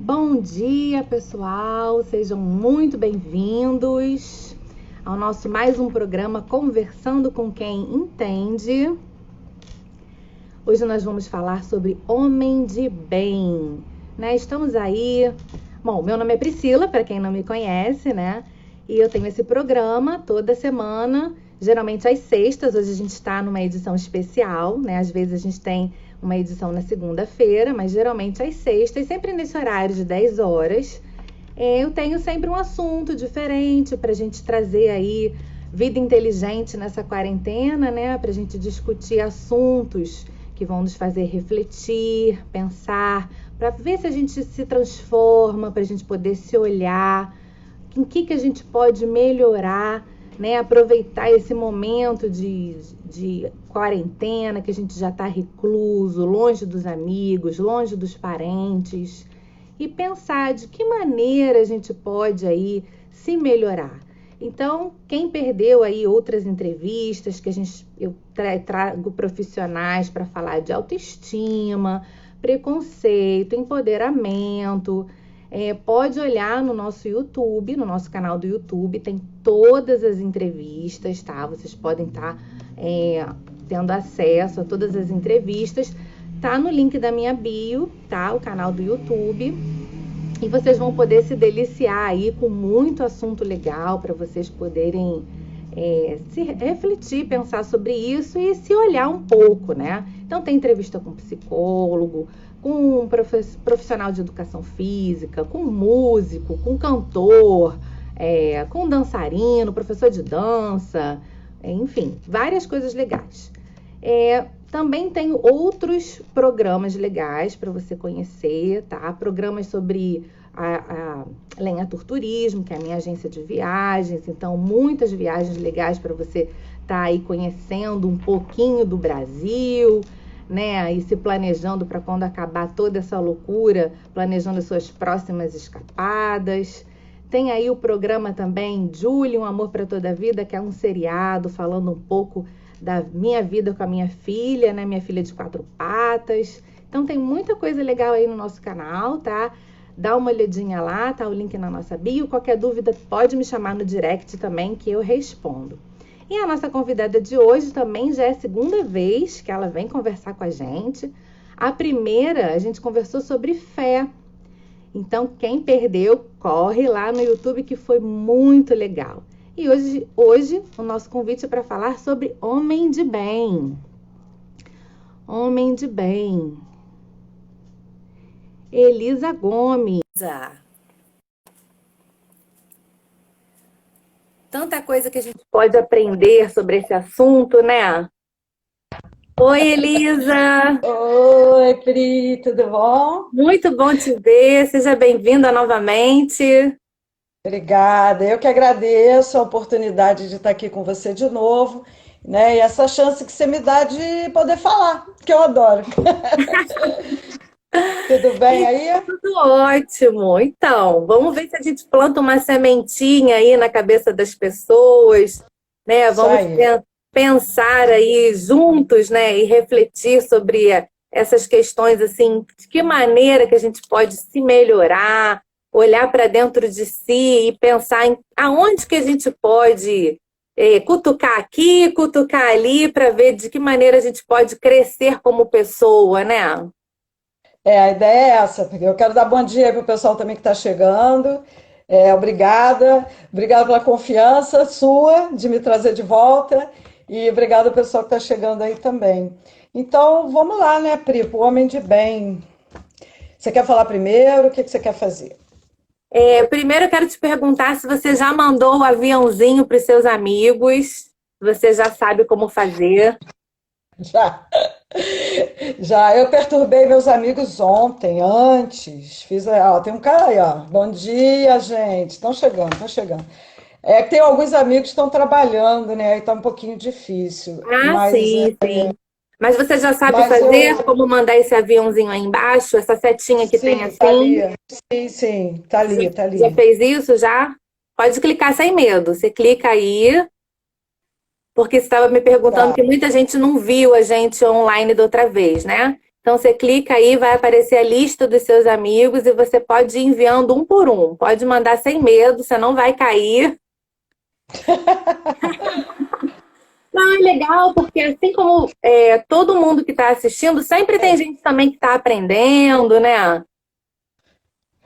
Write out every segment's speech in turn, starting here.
Bom dia, pessoal! Sejam muito bem-vindos ao nosso mais um programa Conversando com Quem Entende. Hoje nós vamos falar sobre homem de bem, né? Estamos aí... Bom, meu nome é Priscila, para quem não me conhece, né? E eu tenho esse programa toda semana, geralmente às sextas. Hoje a gente está numa edição especial, né? Às vezes a gente tem uma edição na segunda-feira, mas geralmente às sextas, sempre nesse horário de 10 horas. Eu tenho sempre um assunto diferente para a gente trazer aí vida inteligente nessa quarentena, né? Para a gente discutir assuntos que vão nos fazer refletir, pensar, para ver se a gente se transforma, para a gente poder se olhar, em que a gente pode melhorar, né? Aproveitar esse momento de quarentena, que a gente já está recluso, longe dos amigos, longe dos parentes, e pensar de que maneira a gente pode aí se melhorar. Então, quem perdeu aí outras entrevistas, que eu trago profissionais para falar de autoestima, preconceito, empoderamento, pode olhar no nosso YouTube, no nosso canal do YouTube, tem todas as entrevistas, tá? Vocês podem estar tendo acesso a todas as entrevistas. Tá no link da minha bio, tá? O canal do YouTube. E vocês vão poder se deliciar aí com muito assunto legal para vocês poderem se refletir, pensar sobre isso e se olhar um pouco, né? Então tem entrevista com psicólogo, com um profissional de educação física, com músico, com cantor, com dançarino, professor de dança, enfim, várias coisas legais. Também tem outros programas legais para você conhecer, tá? Programas sobre a Lenhatur Turismo, que é a minha agência de viagens. Então, muitas viagens legais para você estar aí conhecendo um pouquinho do Brasil, né? E se planejando para quando acabar toda essa loucura, planejando as suas próximas escapadas. Tem aí o programa também Julie, Um Amor para Toda a Vida, que é um seriado falando um pouco da minha vida com a minha filha, né? Minha filha de 4 patas. Então tem muita coisa legal aí no nosso canal, tá? Dá uma olhadinha lá, tá o link na nossa bio. Qualquer dúvida pode me chamar no direct também que eu respondo. E a nossa convidada de hoje também já é a segunda vez que ela vem conversar com a gente. A primeira, a gente conversou sobre fé. Então, quem perdeu, corre lá no YouTube que foi muito legal. E hoje o nosso convite é para falar sobre homem de bem. Homem de bem. Elisa Gomes. Tanta coisa que a gente pode aprender sobre esse assunto, né? Oi, Elisa! Oi, Pri, tudo bom? Muito bom te ver, seja bem-vinda novamente. Obrigada. Eu que agradeço a oportunidade de estar aqui com você de novo, né? E essa chance que você me dá de poder falar, que eu adoro. Tudo bem aí? Tudo ótimo. Então, vamos ver se a gente planta uma sementinha aí na cabeça das pessoas, né? Isso Vamos aí. pensar aí juntos, né? E refletir sobre essas questões, assim, de que maneira que a gente pode se melhorar, olhar para dentro de si e pensar em aonde que a gente pode cutucar aqui, cutucar ali, para ver de que maneira a gente pode crescer como pessoa, né? A ideia é essa, porque eu quero dar bom dia para o pessoal também que está chegando. Obrigada, obrigada pela confiança sua de me trazer de volta e obrigada ao pessoal que está chegando aí também. Então, vamos lá, né, Pri, o homem de bem. Você quer falar primeiro? O que você quer fazer? Primeiro eu quero te perguntar se você já mandou o aviãozinho para os seus amigos, se você já sabe como fazer. Já, já. Eu perturbei meus amigos ontem, antes. Ó, tem um cara aí, ó. Bom dia, gente. Estão chegando, estão chegando. É que tem alguns amigos que estão trabalhando, né? Aí tá um pouquinho difícil. Ah, sim, sim. Mas você já sabe Mas fazer eu, como mandar esse aviãozinho aí embaixo, essa setinha que tem sim, tá ali. assim? Sim, sim, tá Você ali, tá já ali. fez isso já? Pode clicar sem medo. Você clica aí, porque você estava me perguntando Tá. que muita gente não viu a gente online da outra vez, né? Então você clica aí, vai aparecer a lista dos seus amigos e você pode ir enviando um por um. Pode mandar sem medo, você não vai cair. Não, é legal, porque assim como todo mundo que está assistindo, sempre tem gente também que está aprendendo, né?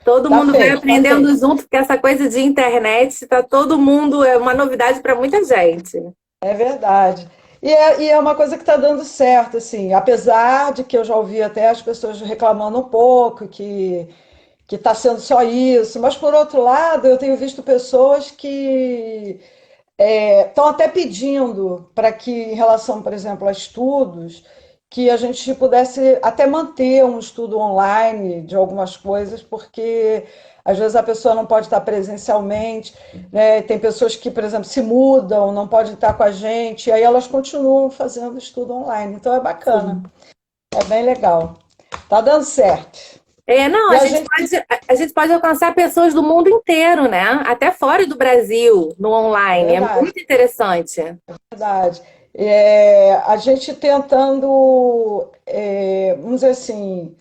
Todo Tá mundo vai feito, tá aprendendo feito. junto, porque essa coisa de internet, tá todo mundo, é uma novidade para muita gente. É verdade. E é uma coisa que está dando certo, assim, apesar de que eu já ouvi até as pessoas reclamando um pouco que está sendo só isso, mas por outro lado, eu tenho visto pessoas que estão até pedindo para que, em relação, por exemplo, a estudos, que a gente pudesse até manter um estudo online de algumas coisas, porque às vezes a pessoa não pode estar presencialmente, né? Tem pessoas que, por exemplo, se mudam, não podem estar com a gente, e aí elas continuam fazendo estudo online. Então é bacana, Sim. é bem legal. Tá dando certo. Não, E a gente, a gente pode alcançar pessoas do mundo inteiro, né? Até fora do Brasil, no online. É verdade, muito interessante. verdade. A gente tentando, vamos dizer assim,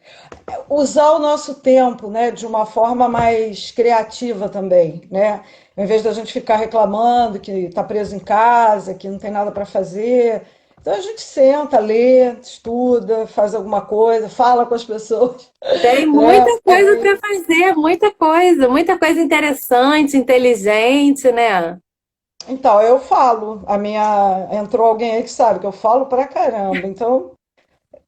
usar o nosso tempo, né, de uma forma mais criativa também, né? Em vez da gente ficar reclamando que está preso em casa, que não tem nada para fazer. Então a gente senta, lê, estuda, faz alguma coisa, fala com as pessoas, Tem né? muita coisa para fazer, muita coisa interessante, inteligente, né? Então, eu falo, entrou alguém aí que sabe que eu falo pra caramba, então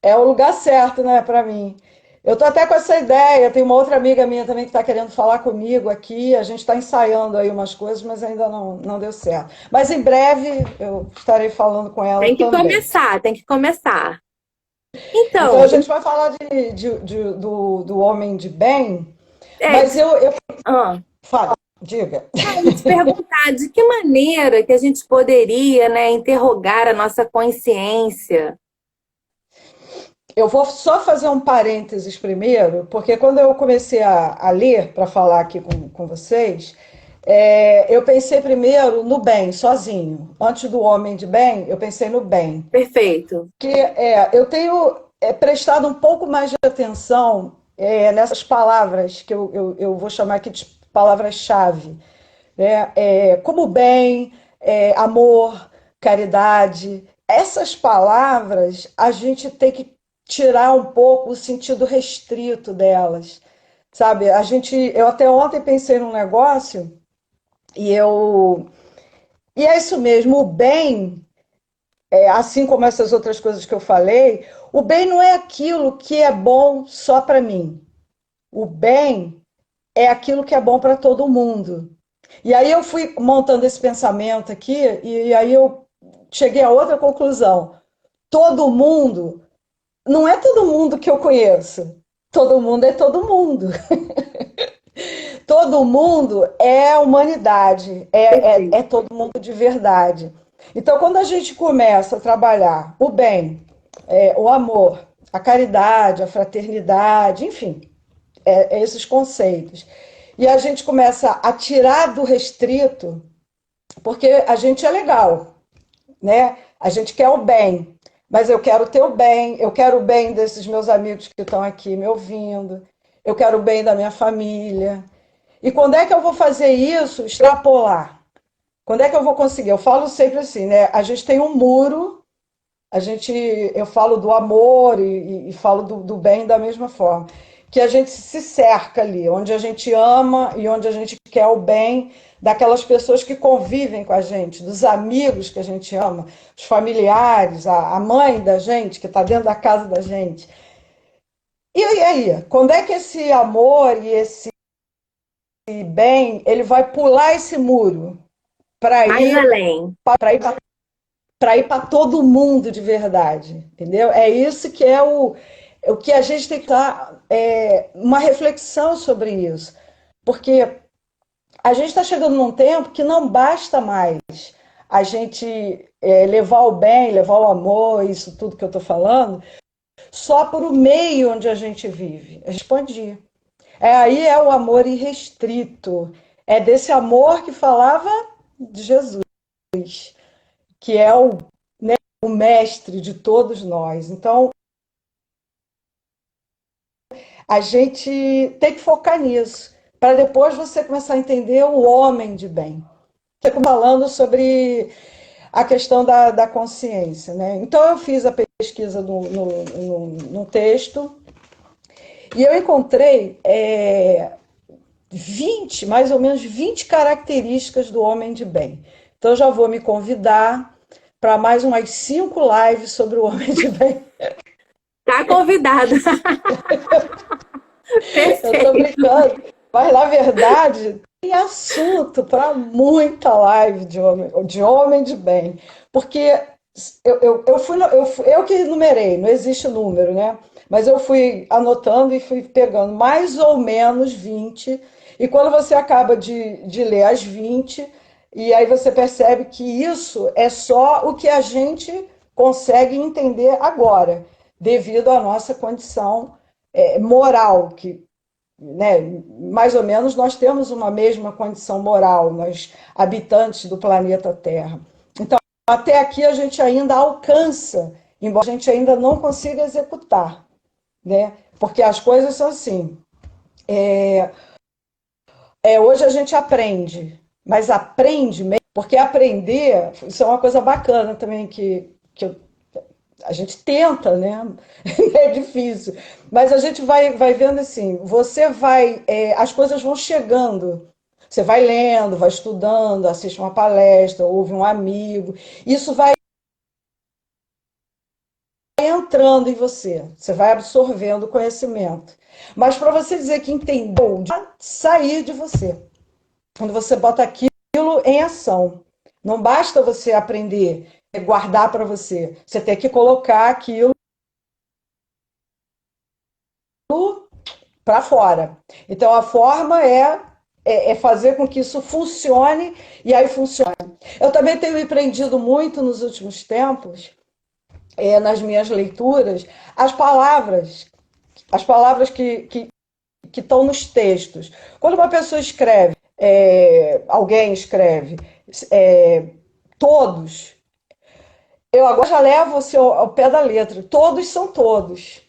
é o lugar certo, né, pra mim. Eu tô até com essa ideia, tem uma outra amiga minha também que está querendo falar comigo aqui, a gente está ensaiando aí umas coisas, mas ainda não deu certo. Mas em breve eu estarei falando com ela Tem que também. começar, tem que começar. Então Então, a gente vai falar do homem de bem, é, mas eu ah, falo, diga. eu ia te perguntar de que maneira que a gente poderia, né, interrogar a nossa consciência. Eu vou só fazer um parênteses primeiro, porque quando eu comecei a ler para falar aqui com vocês, eu pensei primeiro no bem, sozinho. Antes do homem de bem, eu pensei no bem. Perfeito. Que eu tenho prestado um pouco mais de atenção nessas palavras, que eu vou chamar aqui de palavras-chave, né? Como bem, amor, caridade. Essas palavras a gente tem que tirar um pouco o sentido restrito delas, sabe? Eu até ontem pensei num negócio e e é isso mesmo. O bem, assim como essas outras coisas que eu falei, o bem não é aquilo que é bom só para mim. O bem é aquilo que é bom para todo mundo. E aí eu fui montando esse pensamento aqui, e aí eu cheguei a outra conclusão. Todo mundo não é todo mundo que eu conheço. Todo mundo é todo mundo. Todo mundo é humanidade, Perfeito. é todo mundo de verdade. Então, quando a gente começa a trabalhar o bem, o amor, a caridade, a fraternidade, enfim, esses conceitos, e a gente começa a tirar do restrito, porque a gente é legal, né? A gente quer o bem, mas eu quero ter o bem, eu quero o bem desses meus amigos que estão aqui me ouvindo, eu quero o bem da minha família. E quando é que eu vou fazer isso? Extrapolar. Quando é que eu vou conseguir? Eu falo sempre assim, né? A gente tem um muro, eu falo do amor e falo do bem da mesma forma, que a gente se cerca ali, onde a gente ama e onde a gente quer o bem daquelas pessoas que convivem com a gente, dos amigos que a gente ama, os familiares, a mãe da gente que está dentro da casa da gente. E aí, quando é que esse amor e esse bem ele vai pular esse muro para Mais ir além. para ir para ir para todo mundo de verdade, entendeu? É isso que o que a gente tem que estar uma reflexão sobre isso, porque a gente está chegando num tempo que não basta mais a gente levar o bem, levar o amor, isso tudo que eu estou falando, só por o meio onde a gente vive. A gente expandir. Aí é o amor irrestrito. É desse amor que falava de Jesus, que é o mestre de todos nós. Então, a gente tem que focar nisso, para depois você começar a entender o homem de bem. Fico falando sobre a questão da consciência, né? Então, eu fiz a pesquisa no texto e eu encontrei 20, mais ou menos 20 características do homem de bem. Então, eu já vou me convidar para mais umas 5 lives sobre o homem de bem. Tá convidada. Eu estou brincando, mas na verdade tem assunto para muita live de homem de bem, porque eu que numerei, não existe número, né? Mas eu fui anotando e fui pegando mais ou menos 20, e quando você acaba de ler as 20, e aí você percebe que isso é só o que a gente consegue entender agora, devido à nossa condição moral, que, né, mais ou menos nós temos uma mesma condição moral, nós habitantes do planeta Terra. Então, até aqui a gente ainda alcança, embora a gente ainda não consiga executar, né? Porque as coisas são assim. Hoje a gente aprende, mas aprende mesmo, porque aprender, isso é uma coisa bacana também a gente tenta, né? É difícil. Mas a gente vai vendo assim, as coisas vão chegando. Você vai lendo, vai estudando, assiste uma palestra, ouve um amigo. Isso vai entrando em você. Você vai absorvendo o conhecimento. Mas para você dizer que entendeu, sair de você. Quando você bota aquilo em ação. Não basta você aprender, guardar para você. Você tem que colocar aquilo para fora. Então, a forma é fazer com que isso funcione, e aí funciona. Eu também tenho aprendido muito nos últimos tempos, nas minhas leituras, as palavras que estão nos textos. Quando uma pessoa escreve, alguém escreve, todos, eu agora já levo ao pé da letra, todos são todos.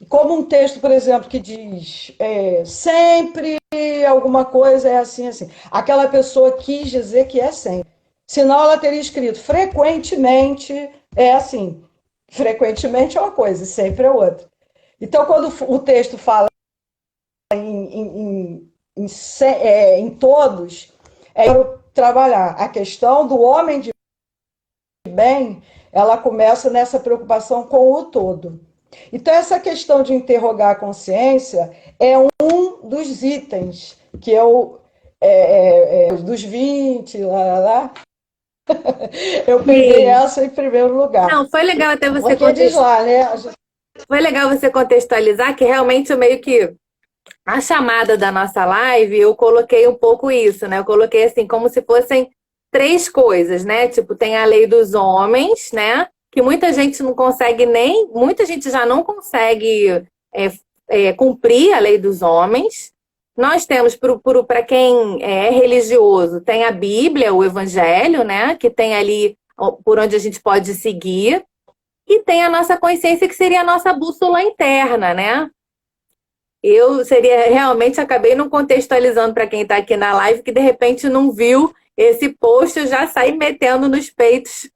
Como um texto, por exemplo, que diz sempre alguma coisa é assim, assim. Aquela pessoa quis dizer que é sempre. Senão ela teria escrito frequentemente é assim. Frequentemente é uma coisa, sempre é outra. Então, quando o texto fala em todos, quero trabalhar a questão do homem de bem, ela começa nessa preocupação com o todo. Então, essa questão de interrogar a consciência é um dos itens que dos 20, eu peguei essa em primeiro lugar. Não, foi legal até você porque diz lá, né? Foi legal você contextualizar que realmente eu meio que a chamada da nossa live, eu coloquei um pouco isso, né? Eu coloquei assim, como se fossem 3 coisas, né? Tipo, tem a lei dos homens, né? Que muita gente não consegue muita gente já não consegue cumprir a lei dos homens. Nós temos, para quem é religioso, tem a Bíblia, o Evangelho, né? Que tem ali por onde a gente pode seguir. E tem a nossa consciência, que seria a nossa bússola interna, né? Eu realmente acabei não contextualizando para quem está aqui na live, que de repente não viu esse post, eu já saí metendo nos peitos,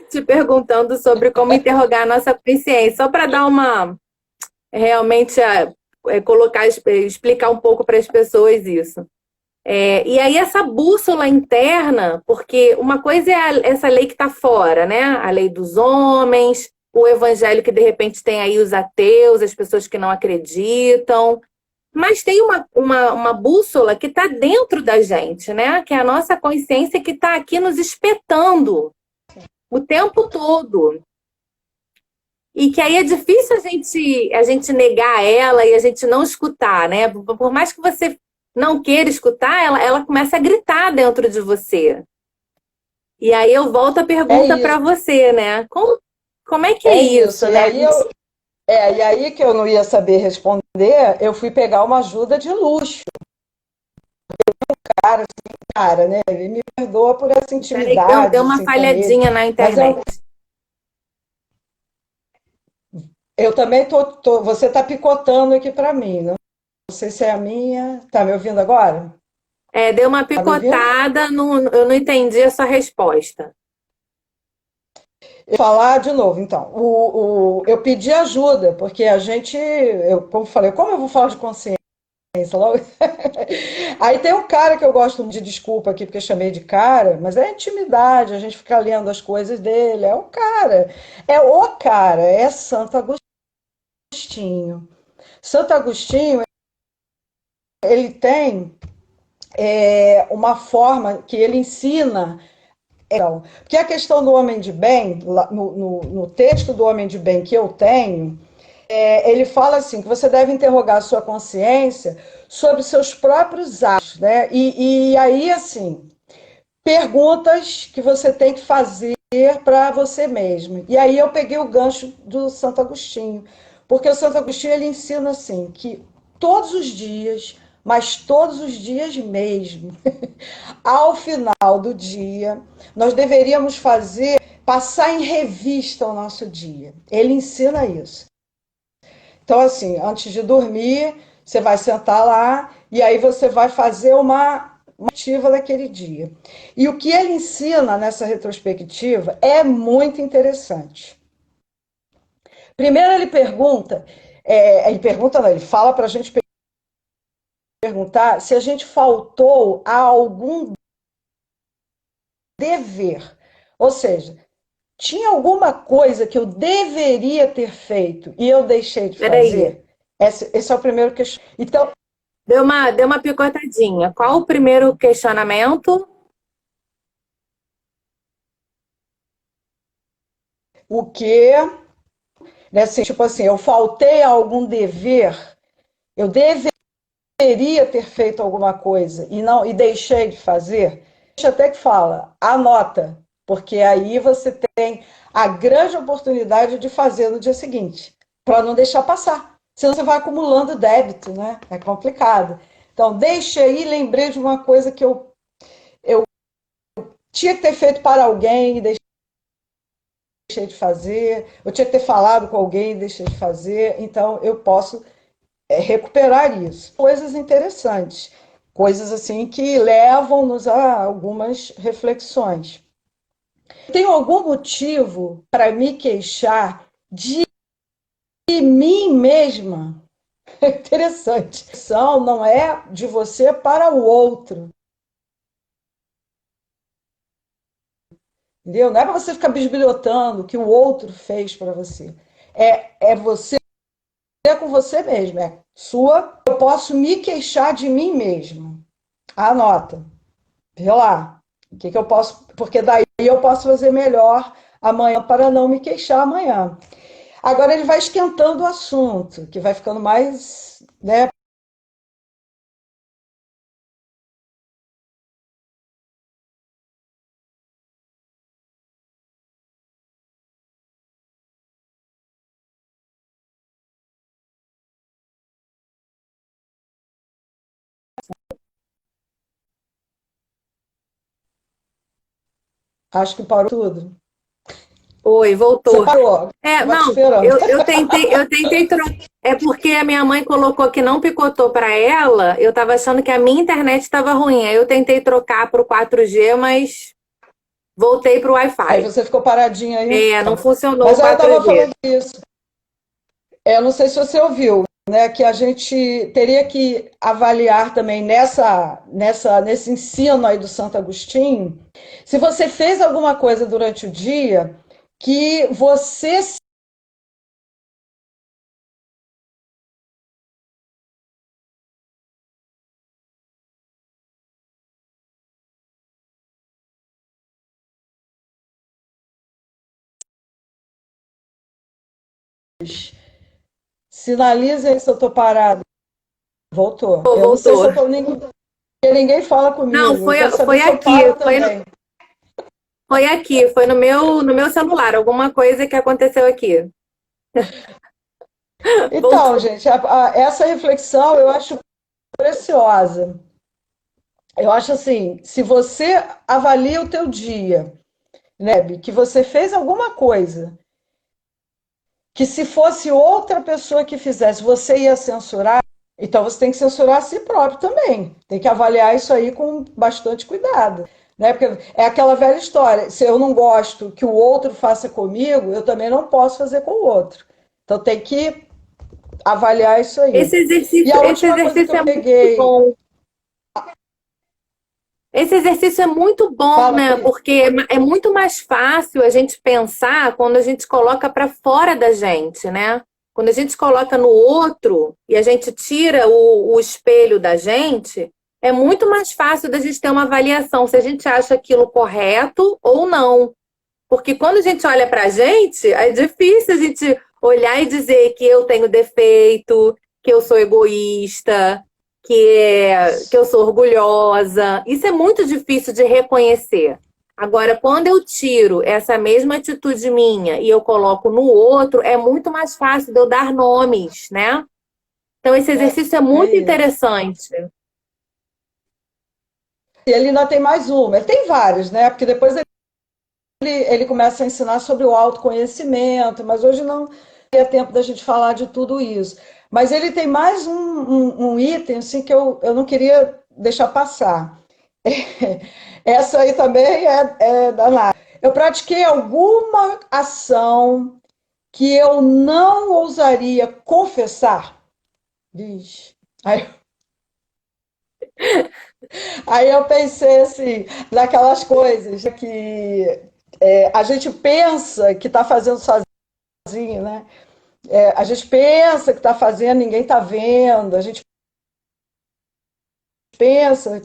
te perguntando sobre como interrogar a nossa consciência, só para dar realmente explicar um pouco para as pessoas isso. E aí essa bússola interna, porque uma coisa é essa lei que está fora, né? A lei dos homens, o evangelho que de repente tem aí os ateus, as pessoas que não acreditam, mas tem uma bússola que está dentro da gente, né? Que é a nossa consciência, que está aqui nos espetando o tempo todo. E que aí é difícil a gente negar ela e a gente não escutar, né? Por mais que você não queira escutar, ela começa a gritar dentro de você. E aí eu volto a pergunta para você, né? Como é que é isso, né? E aí que eu não ia saber responder, eu fui pegar uma ajuda de luxo. Cara, né? Ele me perdoa por essa intimidade. Deu uma falhadinha na internet. Eu também você está picotando aqui para mim. Não sei se é a minha. Tá me ouvindo agora? Deu uma Tá me ouvindo? picotada, eu não entendi a sua resposta. Eu vou falar de novo, então. Eu pedi ajuda, porque a gente, como falei, como eu vou falar de consciência logo? Aí tem um cara que eu gosto de desculpa aqui, porque eu chamei de cara, mas é intimidade, a gente fica lendo as coisas dele. É Santo Agostinho. Santo Agostinho, ele tem uma forma que ele ensina. Porque a questão do homem de bem, no texto do homem de bem que eu tenho, ele fala assim, que você deve interrogar a sua consciência sobre seus próprios atos, né? E aí, assim, perguntas que você tem que fazer para você mesmo. E aí eu peguei o gancho do Santo Agostinho, porque o Santo Agostinho ele ensina assim que todos os dias, mas todos os dias mesmo, ao final do dia, nós deveríamos passar em revista o nosso dia. Ele ensina isso. Então, assim, antes de dormir, você vai sentar lá e aí você vai fazer uma ativa daquele dia. E o que ele ensina nessa retrospectiva é muito interessante. Primeiro ele fala para a gente perguntar se a gente faltou a algum dever. Ou seja, tinha alguma coisa que eu deveria ter feito e eu deixei de Peraí, fazer? Esse é o primeiro questionamento. Então, deu uma picotadinha. Qual o primeiro questionamento? o que, né, assim, tipo assim, eu faltei a algum dever, eu deveria ter feito alguma coisa e deixei de fazer. A gente até que fala, anota, porque aí você tem a grande oportunidade de fazer no dia seguinte, para não deixar passar. Senão você vai acumulando débito, né? É complicado. Então, deixei e lembrei de uma coisa que eu tinha que ter feito para alguém e deixei de fazer, eu tinha que ter falado com alguém e deixei de fazer, então eu posso recuperar isso. Coisas interessantes, coisas assim que levam-nos a algumas reflexões. Tenho algum motivo para me queixar de mim mesma? Interessante. A questão não é de você para o outro, entendeu? Não é para você ficar bisbilhotando o que o outro fez para você. É você com você mesmo, é sua. Eu posso me queixar de mim mesmo. Anota, vê lá. O que eu posso, porque daí eu posso fazer melhor amanhã para não me queixar amanhã. Agora ele vai esquentando o assunto, que vai ficando mais, né? Acho que parou tudo. Oi, Você voltou. parou. Estava te Não, esperando. eu tentei trocar. É porque a minha mãe colocou que não picotou para ela. Eu tava achando que a minha internet estava ruim. Aí eu tentei trocar para o 4G, mas voltei para o Aí Wi-Fi. você ficou paradinha aí. Não funcionou o Mas aí eu estava 4G. falando isso. Eu não sei se você ouviu, né, que a gente teria que avaliar também nesse ensino aí do Santo Agostinho, se você fez alguma coisa durante o dia que você sinaliza aí se eu estou parado. Voltou. Eu não sei se Voltou. eu estou ninguém fala Não, comigo. Eu foi, quero saber foi se eu aqui. paro também. Foi no meu celular. Alguma coisa que aconteceu aqui. Então, Voltou. gente, essa reflexão eu acho preciosa. Eu acho assim, se você avalia o teu dia, né, que você fez alguma coisa que se fosse outra pessoa que fizesse, você ia censurar, então você tem que censurar a si próprio também. Tem que avaliar isso aí com bastante cuidado. Né? Porque é aquela velha história, se eu não gosto que o outro faça comigo, eu também não posso fazer com o outro. Então tem que avaliar isso aí. E a Esse última coisa que exercício eu é muito peguei... bom. Esse exercício é muito bom, Fala né? aí. Porque é muito mais fácil a gente pensar quando a gente coloca para fora da gente, né? Quando a gente coloca no outro e a gente tira o espelho da gente, é muito mais fácil da gente ter uma avaliação se a gente acha aquilo correto ou não. Porque quando a gente olha para a gente, é difícil a gente olhar e dizer que eu tenho defeito, que eu sou egoísta, que eu sou orgulhosa. Isso é muito difícil de reconhecer. Agora, quando eu tiro essa mesma atitude minha e eu coloco no outro, é muito mais fácil de eu dar nomes, né? Então, esse exercício é É muito isso. interessante. E ele ainda tem mais uma. Ele tem vários, né? Porque depois ele começa a ensinar sobre o autoconhecimento, mas hoje não é tempo da gente falar de tudo isso. Mas ele tem mais um item assim, que eu não queria deixar passar. Essa aí também é danada. Eu pratiquei alguma ação que eu não ousaria confessar. Diz. Aí eu pensei assim, naquelas coisas que a gente pensa que está fazendo sozinho, né? A gente pensa que está fazendo, ninguém está vendo, a gente pensa,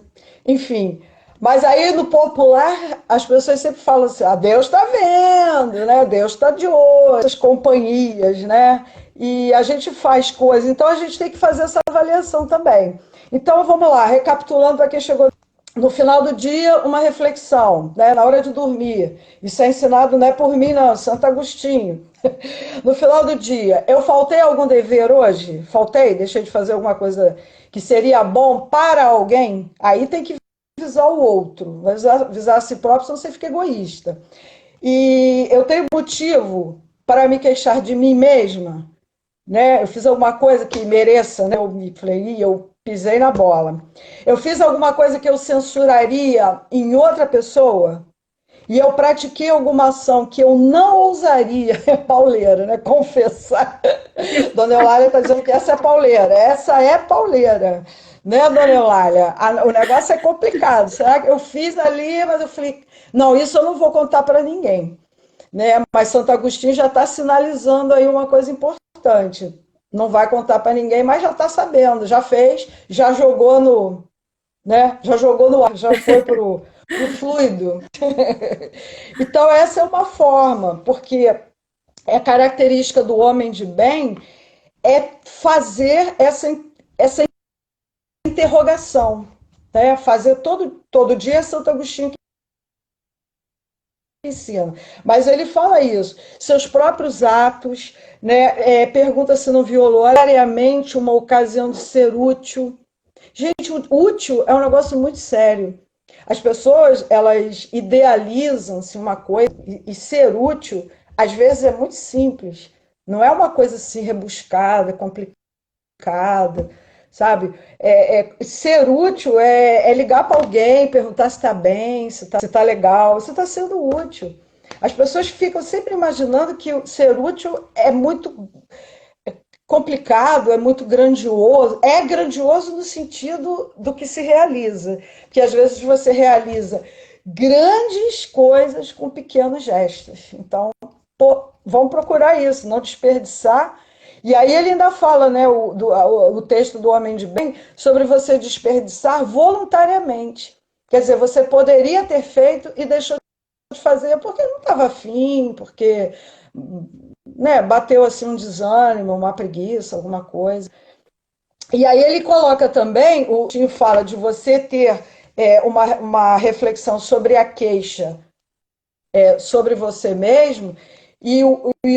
enfim. Mas aí no popular as pessoas sempre falam assim: ah, Deus está vendo, né? Deus está de olho, as companhias, né? E a gente faz coisas, então a gente tem que fazer essa avaliação também. Então vamos lá, recapitulando para quem chegou no final do dia, uma reflexão, né? Na hora de dormir. Isso é ensinado não é por mim, não, Santo Agostinho. No final do dia, eu faltei algum dever hoje? Faltei? Deixei de fazer alguma coisa que seria bom para alguém? Aí tem que visar o outro, visar a si próprio, senão você fica egoísta. E eu tenho motivo para me queixar de mim mesma, né? Eu fiz alguma coisa que mereça, né? Eu me falei, eu pisei na bola. Eu fiz alguma coisa que eu censuraria em outra pessoa e eu pratiquei alguma ação que eu não ousaria, é pauleira, né? Confessar. Dona Eulália está dizendo que essa é pauleira. Essa é pauleira. Né, Dona Eulália? O negócio é complicado. Será que eu fiz ali, mas eu falei, não, isso eu não vou contar para ninguém. Né? Mas Santo Agostinho já está sinalizando aí uma coisa importante. Não vai contar para ninguém, mas já está sabendo, já fez, já jogou no, né? Já jogou no ar, já foi pro fluido. Então essa é uma forma, porque é característica do homem de bem é fazer essa interrogação, né? Fazer todo dia Santo Agostinho ensina. Mas ele fala isso, seus próprios atos, né? Pergunta se não violou diariamente uma ocasião de ser útil. Gente, útil é um negócio muito sério. As pessoas, elas idealizam-se uma coisa e ser útil, às vezes, é muito simples. Não é uma coisa assim rebuscada, complicada, sabe? Ser útil é ligar para alguém, perguntar se está bem, se está legal, se está sendo útil. As pessoas ficam sempre imaginando que ser útil é muito complicado, é muito grandioso. É grandioso no sentido do que se realiza, que às vezes você realiza grandes coisas com pequenos gestos. Então, vamos procurar isso, não desperdiçar. E aí ele ainda fala, né, o texto do Homem de Bem, sobre você desperdiçar voluntariamente. Quer dizer, você poderia ter feito e deixou de fazer porque não estava afim, porque, né, bateu assim um desânimo, uma preguiça, alguma coisa. E aí ele coloca também, o Tinho fala de você ter uma reflexão sobre a queixa, sobre você mesmo, e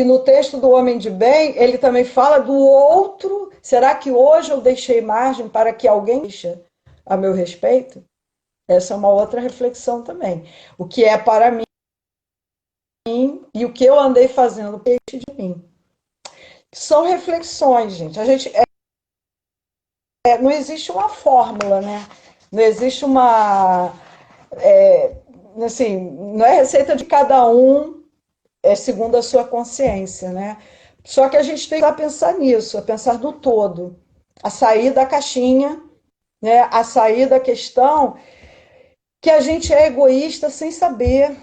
no texto do Homem de Bem, ele também fala do outro. Será que hoje eu deixei margem para que alguém queixa a meu respeito? Essa é uma outra reflexão também. O que é para mim e o que eu andei fazendo queixa de mim. são reflexões, gente. A gente não existe uma fórmula, né? Não existe uma, assim, não é receita de cada um, segundo a sua consciência, né? Só que a gente tem que pensar nisso, a pensar no todo, a sair da caixinha, né? A sair da questão que a gente é egoísta sem saber.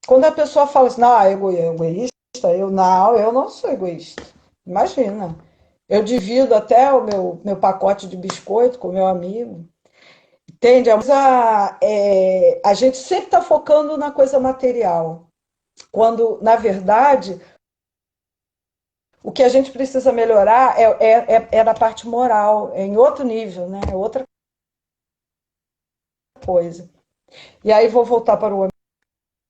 Quando a pessoa fala assim, não, egoísta, eu não sou egoísta. Imagina. Eu divido até o meu pacote de biscoito com o meu amigo. Entende? A gente sempre está focando na coisa material. Quando, na verdade, o que a gente precisa melhorar é na parte moral, é em outro nível, né? É outra coisa. E aí vou voltar para o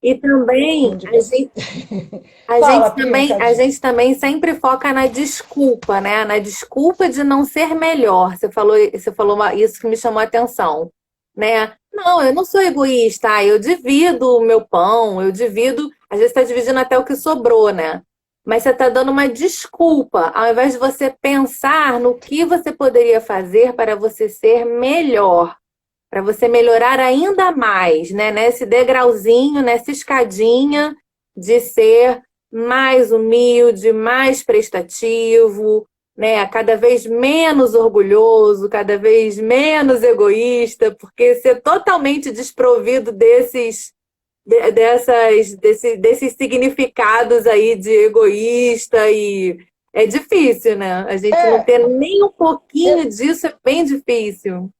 E também homem de bem. Fala, Pia, um a cadinho. gente também sempre foca na desculpa, né? Na desculpa de não ser melhor. Você falou isso que me chamou a atenção, né? Não, eu não sou egoísta, eu divido o meu pão, eu divido, às vezes está dividindo até o que sobrou, né? Mas você está dando uma desculpa, ao invés de você pensar no que você poderia fazer para você ser melhor, para você melhorar ainda mais, né? Nesse degrauzinho, nessa escadinha de ser mais humilde, mais prestativo, né? Cada vez menos orgulhoso, cada vez menos egoísta, porque ser totalmente desprovido desses significados aí de egoísta e é difícil, né? A gente não É, ter nem um pouquinho é, disso é bem difícil.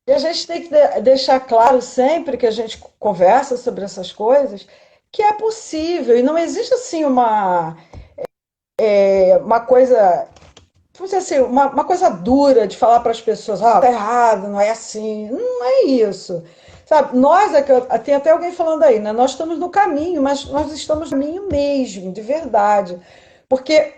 e a gente tem que deixar claro sempre que a gente conversa sobre essas coisas que é possível e não existe assim uma coisa, vamos dizer assim, uma coisa dura de falar para as pessoas, tá errado, não é assim, não é isso. Sabe, nós, tem até alguém falando aí, né? Nós estamos no caminho, mas nós estamos no caminho mesmo, de verdade. Porque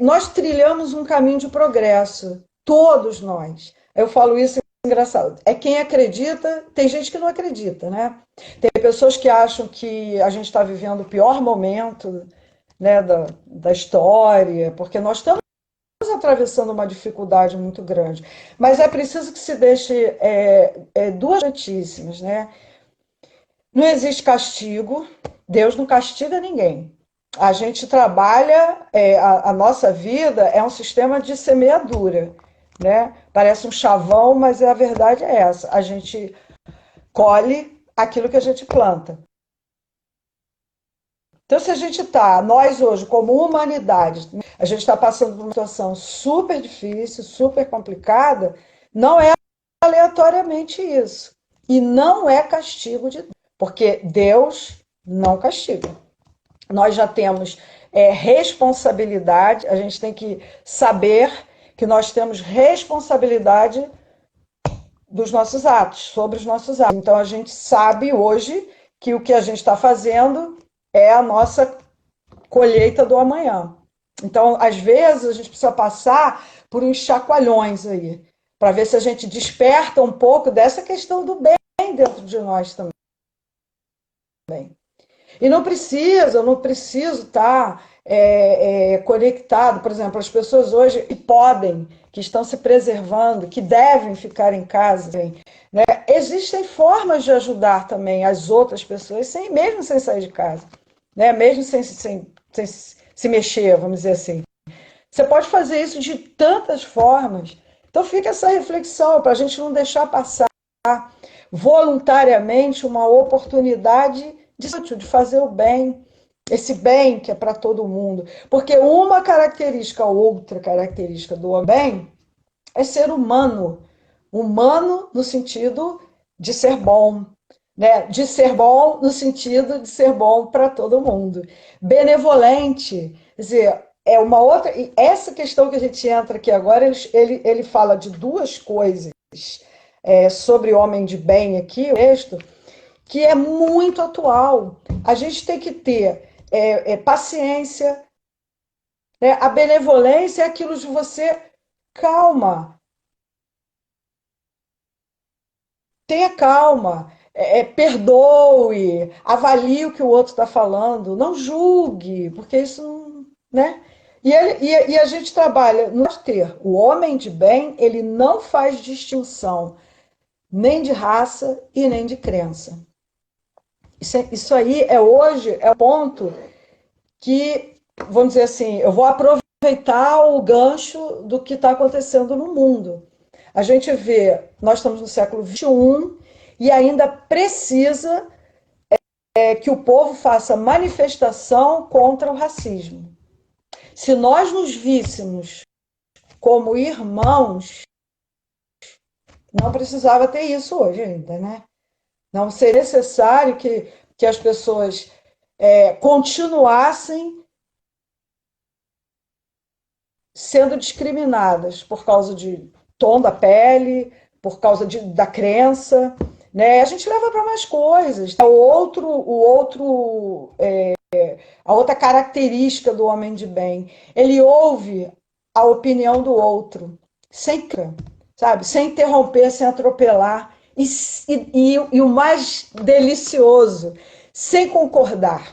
nós trilhamos um caminho de progresso, todos nós. Eu falo isso engraçado. É quem acredita, tem gente que não acredita, né? Tem pessoas que acham que a gente está vivendo o pior momento, né, da história, porque nós estamos atravessando uma dificuldade muito grande. Mas é preciso que se deixe duas notícias, né? Não existe castigo, Deus não castiga ninguém. A gente trabalha, a nossa vida é um sistema de semeadura, né? Parece um chavão, mas a verdade é essa. A gente colhe aquilo que a gente planta. Então, se a gente está, nós hoje, como humanidade, a gente está passando por uma situação super difícil, super complicada, não é aleatoriamente isso. E não é castigo de Deus, porque Deus não castiga. Nós já temos responsabilidade, a gente tem que saber que nós temos responsabilidade dos nossos atos, sobre os nossos atos. Então a gente sabe hoje que o que a gente está fazendo é a nossa colheita do amanhã. Então, às vezes, a gente precisa passar por uns chacoalhões aí, para ver se a gente desperta um pouco dessa questão do bem dentro de nós também. E eu não preciso estar conectado. Por exemplo, as pessoas hoje que podem, que estão se preservando, que devem ficar em casa, né? Existem formas de ajudar também as outras pessoas, mesmo sem sair de casa, né? Mesmo sem se mexer, vamos dizer assim. Você pode fazer isso de tantas formas. Então fica essa reflexão para a gente não deixar passar voluntariamente uma oportunidade de fazer o bem, esse bem que é para todo mundo. Porque uma característica, outra característica do bem é ser humano. Humano no sentido de ser bom, né? De ser bom no sentido de ser bom para todo mundo. Benevolente, quer dizer, é uma outra. E essa questão que a gente entra aqui agora, ele fala de duas coisas sobre homem de bem aqui, o texto, que é muito atual. A gente tem que ter paciência, né? A benevolência é aquilo de você, calma, tenha calma, perdoe, avalie o que o outro está falando, não julgue, porque isso não, né? E a gente trabalha no ter. O homem de bem, ele não faz distinção nem de raça e nem de crença. Isso aí hoje é o ponto que, vamos dizer assim, eu vou aproveitar o gancho do que está acontecendo no mundo. A gente vê, nós estamos no século XXI e ainda precisa que o povo faça manifestação contra o racismo. Se nós nos víssemos como irmãos, não precisava ter isso hoje ainda, né? Não seria necessário que as pessoas continuassem sendo discriminadas por causa de tom da pele, por causa da crença, né? A gente leva para mais coisas. A outra característica do homem de bem, ele ouve a opinião do outro, sem, sabe, sem interromper, sem atropelar, e o mais delicioso, sem concordar.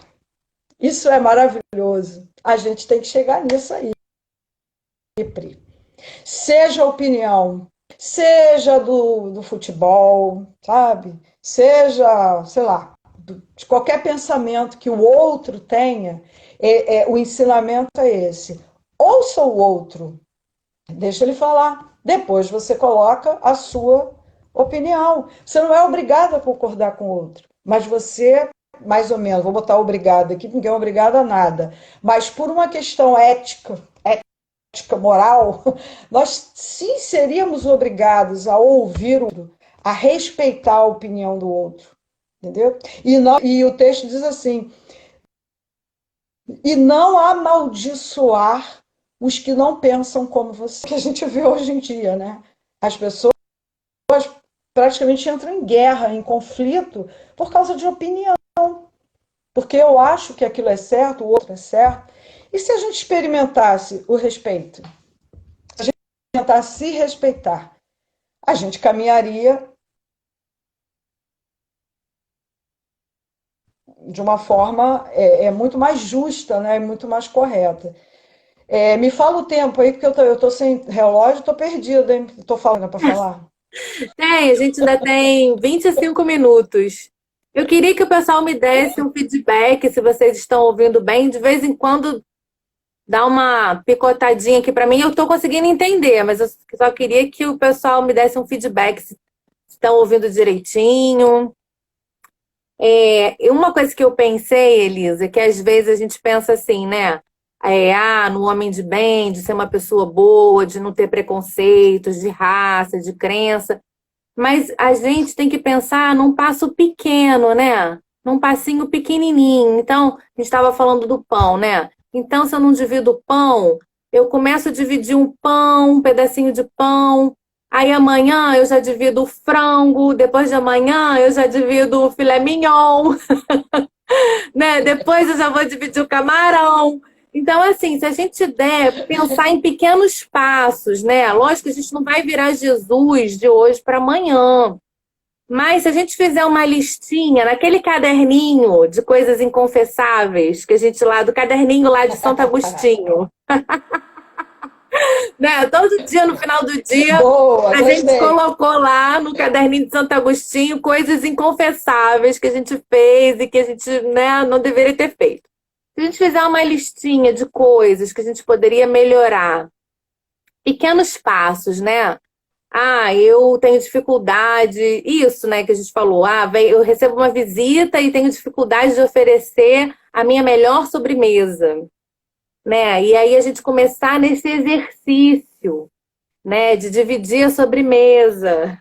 Isso é maravilhoso. A gente tem que chegar nisso aí. Seja a opinião, seja do futebol, sabe? Seja, sei lá, de qualquer pensamento que o outro tenha, o ensinamento é esse. Ouça o outro, deixa ele falar. Depois você coloca a sua opinião. Você não é obrigado a concordar com o outro, mas você, mais ou menos, vou botar obrigado aqui, ninguém é obrigado a nada, mas por uma questão ética, moral, nós sim seríamos obrigados a ouvir o outro, a respeitar a opinião do outro, entendeu? E o texto diz assim, e não amaldiçoar os que não pensam como você, que a gente vê hoje em dia, né? As pessoas praticamente entram em guerra, em conflito, por causa de opinião, porque eu acho que aquilo é certo, o outro é certo. E se a gente experimentasse o respeito? Se a gente experimentasse se respeitar, a gente caminharia de uma forma muito mais justa, né? Muito mais correta. Me fala o tempo aí, porque eu tô sem relógio, tô perdida, hein? Tô falando para falar. A gente ainda tem 25 minutos. Eu queria que o pessoal me desse um feedback, se vocês estão ouvindo bem. De vez em quando dá uma picotadinha aqui para mim. Eu estou conseguindo entender, mas eu só queria que o pessoal me desse um feedback, se estão ouvindo direitinho. Uma coisa que eu pensei, Elisa, que às vezes a gente pensa assim, né? No homem de bem, de ser uma pessoa boa, de não ter preconceitos, de raça, de crença. Mas a gente tem que pensar num passo pequeno, né? Num passinho pequenininho. Então, a gente estava falando do pão, né? Então, se eu não divido o pão, eu começo a dividir um pão, um pedacinho de pão. Aí amanhã eu já divido o frango, depois de amanhã eu já divido o filé mignon, né? Depois eu já vou dividir o camarão. Então, assim, se a gente der pensar em pequenos passos, né? Lógico que a gente não vai virar Jesus de hoje para amanhã. Mas se a gente fizer uma listinha naquele caderninho de coisas inconfessáveis, que a gente lá, do caderninho lá de Santo Agostinho, né? Todo dia, no final do dia, Boa, a gente colocou lá no caderninho de Santo Agostinho coisas inconfessáveis que a gente fez e que a gente, né, não deveria ter feito. Se a gente fizer uma listinha de coisas que a gente poderia melhorar, pequenos passos, né? Eu tenho dificuldade, isso, né, que a gente falou. Eu recebo uma visita e tenho dificuldade de oferecer a minha melhor sobremesa, né? E aí a gente começar nesse exercício, né, de dividir a sobremesa,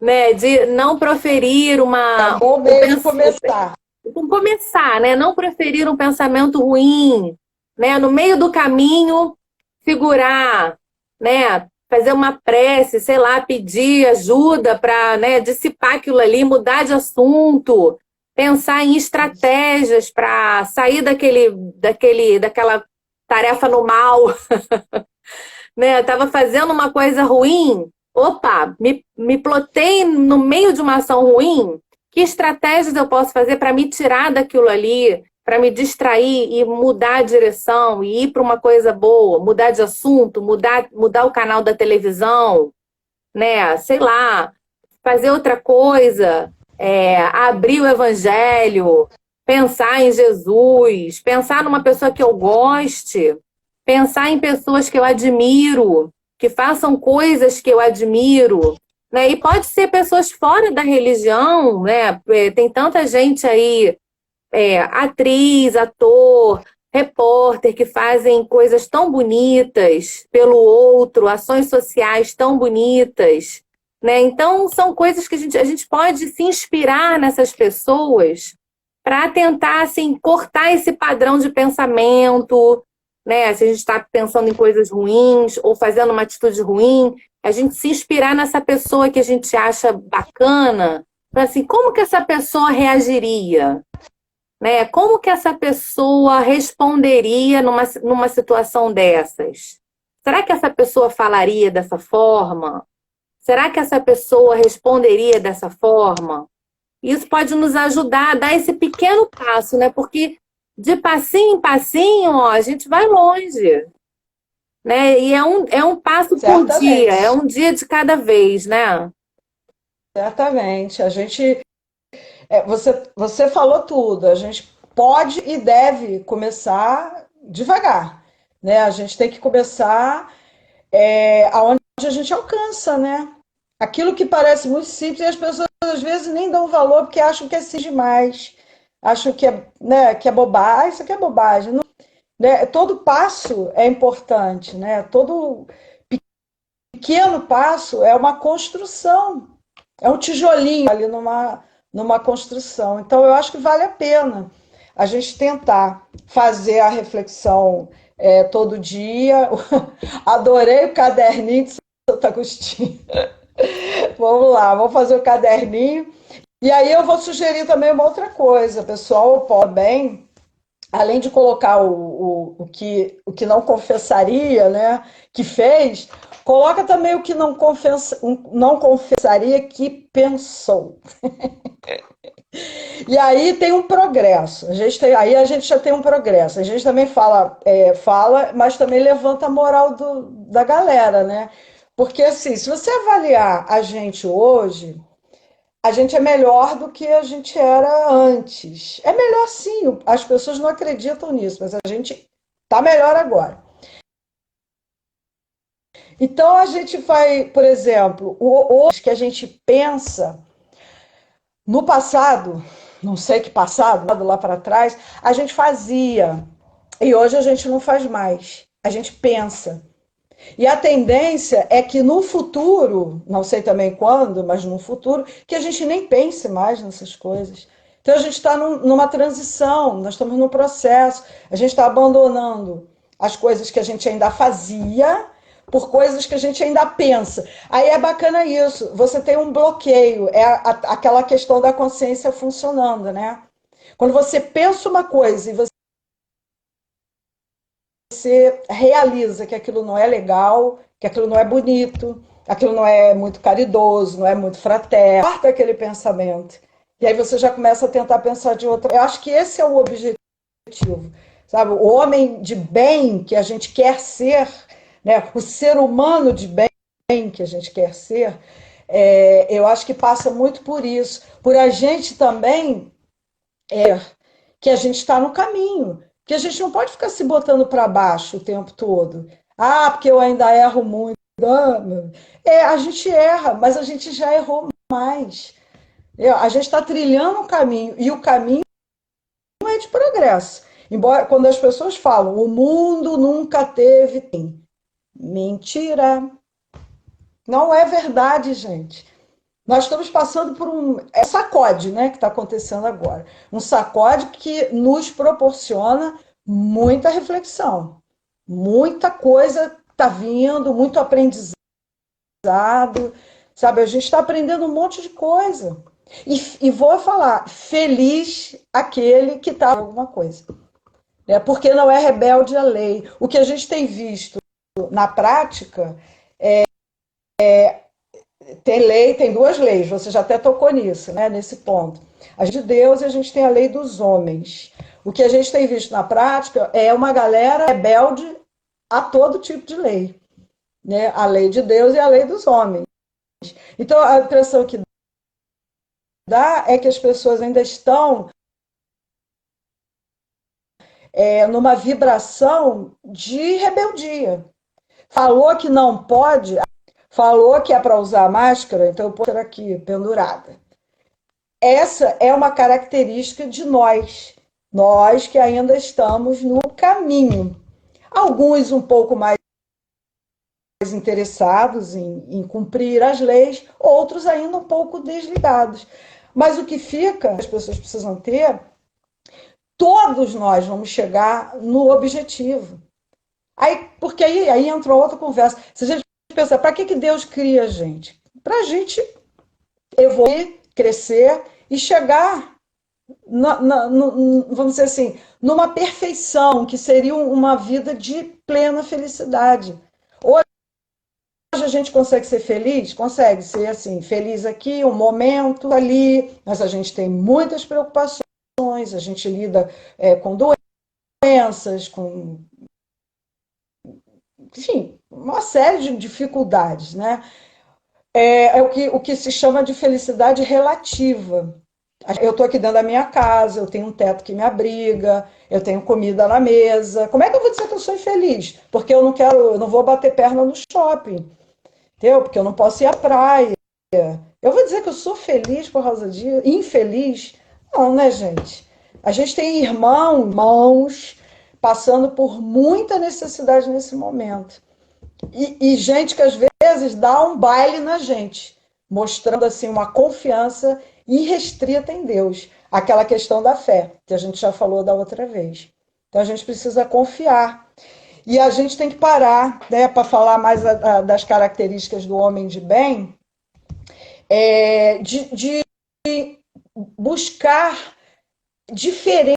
né, de não proferir É bom mesmo começar. Começar, né? Não proferir um pensamento ruim, né? No meio do caminho, segurar, né? Fazer uma prece, sei lá, pedir ajuda para, né, dissipar aquilo ali, mudar de assunto, pensar em estratégias para sair daquela tarefa no mal, né? Tava fazendo uma coisa ruim, opa, me plotei no meio de uma ação ruim. Que estratégias eu posso fazer para me tirar daquilo ali, para me distrair e mudar a direção e ir para uma coisa boa, mudar de assunto, mudar o canal da televisão, né? Sei lá, fazer outra coisa, abrir o evangelho, pensar em Jesus, pensar numa pessoa que eu goste, pensar em pessoas que eu admiro, que façam coisas que eu admiro, né? E pode ser pessoas fora da religião, né? Tem tanta gente aí, atriz, ator, repórter, que fazem coisas tão bonitas pelo outro, ações sociais tão bonitas, né? Então, são coisas que a gente pode se inspirar nessas pessoas para tentar, assim, cortar esse padrão de pensamento, né? Se a gente está pensando em coisas ruins ou fazendo uma atitude ruim, a gente se inspirar nessa pessoa que a gente acha bacana, para assim, como que essa pessoa reagiria? Né? Como que essa pessoa responderia numa situação dessas? Será que essa pessoa falaria dessa forma? Será que essa pessoa responderia dessa forma? Isso pode nos ajudar a dar esse pequeno passo, né? Porque de passinho em passinho, ó, a gente vai longe, né? E é um passo por dia, é um dia de cada vez, né? Certamente. Você falou tudo. A gente pode e deve começar devagar, né? A gente tem que começar aonde a gente alcança, né? Aquilo que parece muito simples, e as pessoas às vezes nem dão valor porque acham que é simples demais, acham que né, que é bobagem. Isso aqui é bobagem. Não, né? Todo passo é importante, né? Todo pequeno passo é uma construção, é um tijolinho ali numa construção. Então, eu acho que vale a pena a gente tentar fazer a reflexão todo dia. Adorei o caderninho de Santo Agostinho. Vamos lá, vamos fazer o caderninho. E aí eu vou sugerir também uma outra coisa, pessoal, pode bem, além de colocar o que não confessaria, né, que fez, coloca também o que não confessaria que pensou. E aí tem um progresso. Aí a gente já tem um progresso. A gente também fala, mas também levanta a moral da galera, né? Porque assim, se você avaliar a gente hoje, a gente é melhor do que a gente era antes. É melhor sim, as pessoas não acreditam nisso, mas a gente está melhor agora. Então a gente vai, por exemplo, hoje que a gente pensa no passado, não sei que passado, lá para trás, a gente fazia. E hoje a gente não faz mais. A gente pensa. E a tendência é que no futuro, não sei também quando, mas no futuro, que a gente nem pense mais nessas coisas. Então a gente está numa transição, nós estamos num processo, a gente está abandonando as coisas que a gente ainda fazia por coisas que a gente ainda pensa. Aí é bacana isso, você tem um bloqueio, aquela questão da consciência funcionando, né? Quando você pensa uma coisa e você realiza que aquilo não é legal, que aquilo não é bonito, aquilo não é muito caridoso, não é muito fraterno, corta aquele pensamento. E aí você já começa a tentar pensar de outra. Eu acho que esse é o objetivo, sabe? O homem de bem que a gente quer ser, né? O ser humano de bem que a gente quer ser, eu acho que passa muito por isso, por a gente também que a gente está no caminho. Porque a gente não pode ficar se botando para baixo o tempo todo. Ah, porque eu ainda erro muito. A gente erra, mas a gente já errou mais. A gente está trilhando um caminho, e o caminho é de progresso. Embora, quando as pessoas falam, o mundo nunca teve fim. Mentira. Não é verdade, gente. Nós estamos passando por um sacode, né, que está acontecendo agora. Um sacode que nos proporciona muita reflexão. Muita coisa está vindo, muito aprendizado. Sabe, a gente está aprendendo um monte de coisa. E vou falar, feliz aquele que está alguma coisa. Porque não é rebelde à lei. O que a gente tem visto na prática tem duas leis, você já até tocou nisso, né, nesse ponto. A de Deus e a gente tem a lei dos homens. O que a gente tem visto na prática é uma galera rebelde a todo tipo de lei, né? A lei de Deus e a lei dos homens. Então, a impressão que dá é que as pessoas ainda estão numa vibração de rebeldia. Falou que não pode, falou que é para usar máscara, então eu posso aqui, pendurada. Essa é uma característica de nós que ainda estamos no caminho. Alguns um pouco mais interessados em cumprir as leis, outros ainda um pouco desligados. Mas o que fica, as pessoas precisam ter, todos nós vamos chegar no objetivo. Porque aí entra outra conversa. Se a gente pensar, para que Deus cria a gente? Para a gente evoluir, crescer e chegar, vamos dizer assim, numa perfeição, que seria uma vida de plena felicidade. Hoje a gente consegue ser feliz? Consegue ser assim, feliz aqui, um momento ali, mas a gente tem muitas preocupações, a gente lida com doenças, com, enfim, uma série de dificuldades, né? O que se chama de felicidade relativa. Eu estou aqui dentro da minha casa, eu tenho um teto que me abriga, eu tenho comida na mesa. Como é que eu vou dizer que eu sou infeliz? Porque eu não vou bater perna no shopping, entendeu? Porque eu não posso ir à praia. Eu vou dizer que eu sou feliz por causa disso? Infeliz? Não, né, gente? A gente tem irmãos passando por muita necessidade nesse momento. E gente que às vezes dá um baile na gente, mostrando assim uma confiança irrestrita em Deus. Aquela questão da fé, que a gente já falou da outra vez. Então a gente precisa confiar. E a gente tem que parar, né, para falar mais das características do homem de bem, de buscar diferenças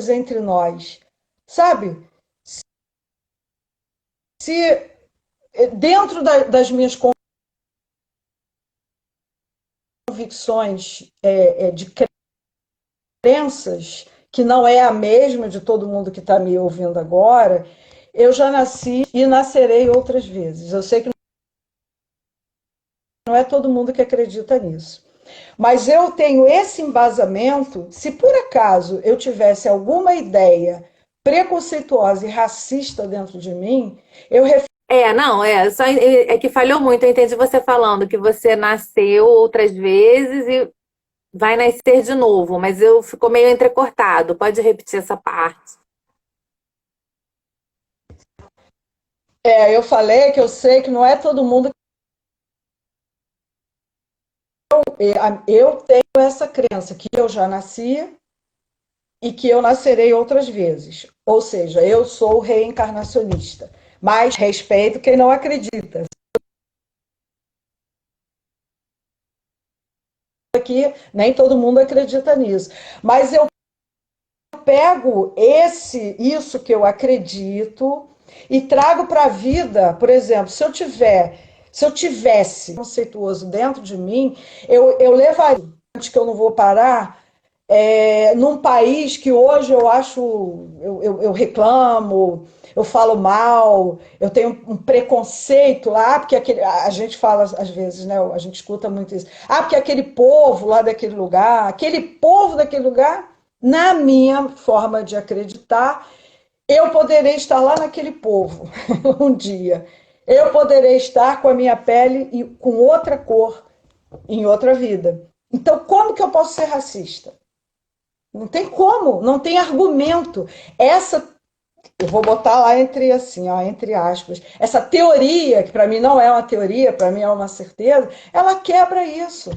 entre nós. Sabe? Se dentro das minhas convicções de crenças, que não é a mesma de todo mundo que está me ouvindo agora, eu já nasci e nascerei outras vezes. Eu sei que não é todo mundo que acredita nisso. Mas eu tenho esse embasamento. Se por acaso eu tivesse alguma ideia preconceituosa e racista dentro de mim, eu só que falhou muito. Eu entendi você falando que você nasceu outras vezes e vai nascer de novo, mas ficou meio entrecortado. Pode repetir essa parte? Eu falei que eu sei que não é todo mundo. Eu tenho essa crença que eu já nasci e que eu nascerei outras vezes. Ou seja, eu sou reencarnacionista. Mas respeito quem não acredita. Aqui, nem todo mundo acredita nisso. Mas eu pego isso que eu acredito e trago para a vida. Por exemplo, se eu tivesse conceituoso dentro de mim, eu levaria, que eu não vou parar, num país que hoje eu acho, eu reclamo, eu falo mal, eu tenho um preconceito lá, porque a gente fala às vezes, né? A gente escuta muito isso. Porque aquele povo lá daquele lugar, na minha forma de acreditar, eu poderei estar lá naquele povo um dia. Eu poderei estar com a minha pele e com outra cor em outra vida. Então, como que eu posso ser racista? Não tem como, não tem argumento. Eu vou botar lá entre aspas, essa teoria, que para mim não é uma teoria, para mim é uma certeza, ela quebra isso.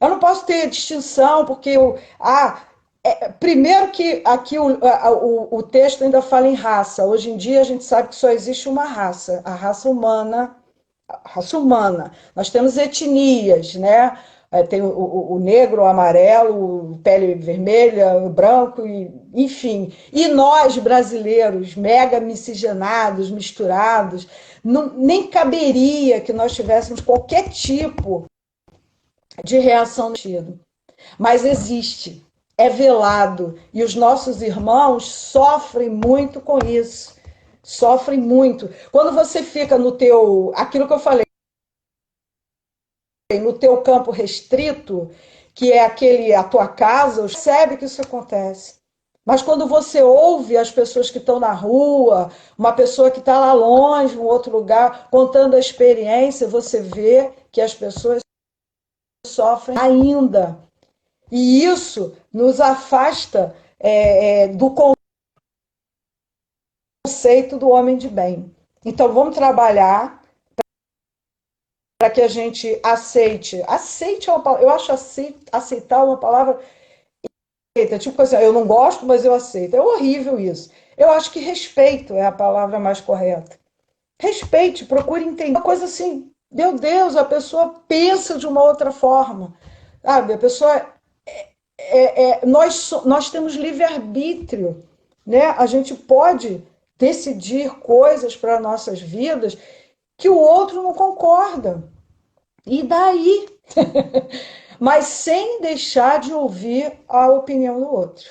Eu não posso ter distinção, porque primeiro que aqui o texto ainda fala em raça. Hoje em dia a gente sabe que só existe uma raça, a raça humana. Nós temos etnias, né? Tem o negro, o amarelo, pele vermelha, o branco, enfim. E nós, brasileiros, mega miscigenados, misturados, nem caberia que nós tivéssemos qualquer tipo de reação no sentido. Mas existe. é velado. E os nossos irmãos sofrem muito com isso. Sofrem muito. Quando você fica no teu... Aquilo que eu falei, no teu campo restrito, que é a tua casa, você percebe que isso acontece. Mas quando você ouve as pessoas que estão na rua, uma pessoa que está lá longe, em outro lugar, contando a experiência, você vê que as pessoas sofrem ainda. E isso nos afasta do conceito do homem de bem. Então, vamos trabalhar para que a gente aceite. Aceite é uma palavra, eu acho aceitar uma palavra... Tipo assim, eu não gosto, mas eu aceito. É horrível isso. Eu acho que respeito é a palavra mais correta. Respeite, procure entender. Uma coisa assim, meu Deus, a pessoa pensa de uma outra forma. Sabe? A pessoa... nós temos livre-arbítrio. Né? A gente pode decidir coisas para nossas vidas que o outro não concorda. E daí? Mas sem deixar de ouvir a opinião do outro.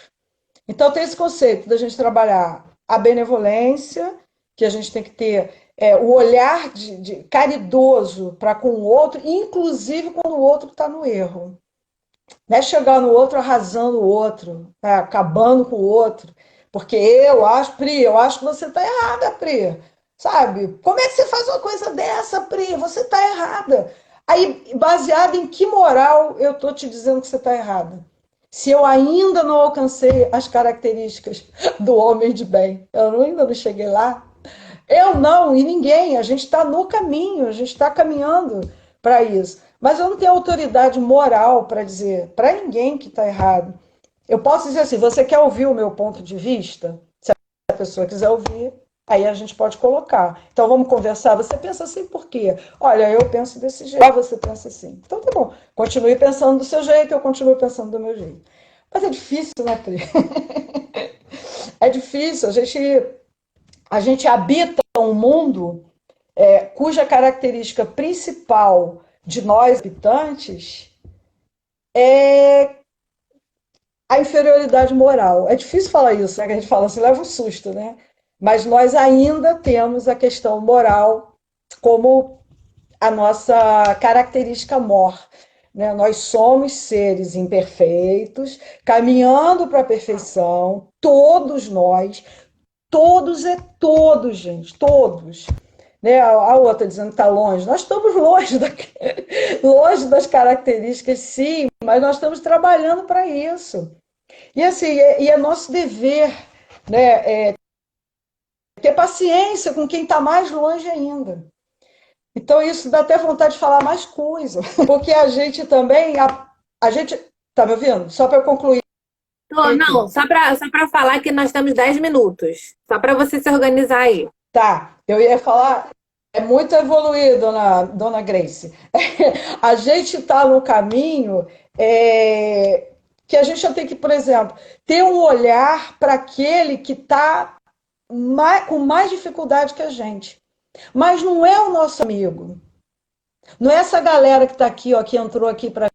Então, tem esse conceito da gente trabalhar a benevolência, que a gente tem que ter o olhar de caridoso para com o outro, inclusive quando o outro está no erro. Não é chegar no outro arrasando o outro, acabando com o outro, porque eu acho que você está errada, Pri. Sabe? Como é que você faz uma coisa dessa, Pri? Você está errada. Aí, baseado em que moral eu estou te dizendo que você está errada? Se eu ainda não alcancei as características do homem de bem, eu ainda não cheguei lá. Eu não, e ninguém, a gente está no caminho, a gente está caminhando para isso. Mas eu não tenho autoridade moral para dizer para ninguém que está errado. Eu posso dizer assim, você quer ouvir o meu ponto de vista? Se a pessoa quiser ouvir, aí a gente pode colocar. Então vamos conversar. Você pensa assim por quê? Olha, eu penso desse jeito, você pensa assim. Então tá bom, continue pensando do seu jeito, eu continuo pensando do meu jeito. Mas é difícil, né, Pri? É difícil, a gente habita um mundo cuja característica principal de nós habitantes é a inferioridade moral. É difícil falar isso, né? Que a gente fala assim, leva um susto, né? Mas nós ainda temos a questão moral como a nossa característica mor. Né? Nós somos seres imperfeitos, caminhando para a perfeição, todos nós, todos é todos, gente, todos. Né? A outra dizendo que está longe. Nós estamos longe das características, sim, mas nós estamos trabalhando para isso. E assim, é nosso dever, né, ter paciência com quem está mais longe ainda. Então isso dá até vontade de falar mais coisa, porque a gente também, a gente, tá me ouvindo? Só para eu concluir. Não, só para falar que nós temos 10 minutos, só para você se organizar aí. Tá, eu ia falar, é muito evoluído, dona Grace. A gente está no caminho que a gente já tem que, por exemplo, ter um olhar para aquele que está com mais dificuldade que a gente. Mas não é o nosso amigo. Não é essa galera que está aqui, ó, que entrou aqui para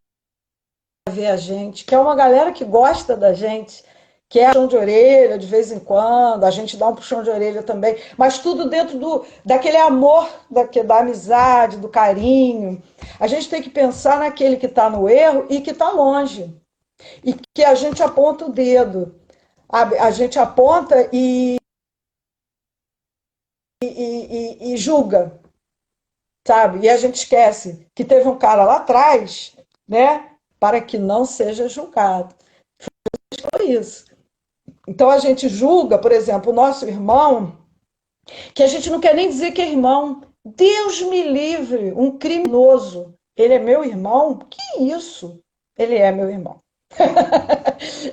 ver a gente, que é uma galera que gosta da gente, que é puxão de orelha de vez em quando, a gente dá um puxão de orelha também, mas tudo dentro daquele amor, da amizade, do carinho. A gente tem que pensar naquele que está no erro e que está longe. E que a gente aponta o dedo. A gente aponta e julga, sabe? E a gente esquece que teve um cara lá atrás, né? Para que não seja julgado. Foi isso. Então a gente julga, por exemplo, o nosso irmão, que a gente não quer nem dizer que é irmão. Deus me livre, um criminoso. Ele é meu irmão? Que isso? Ele é meu irmão.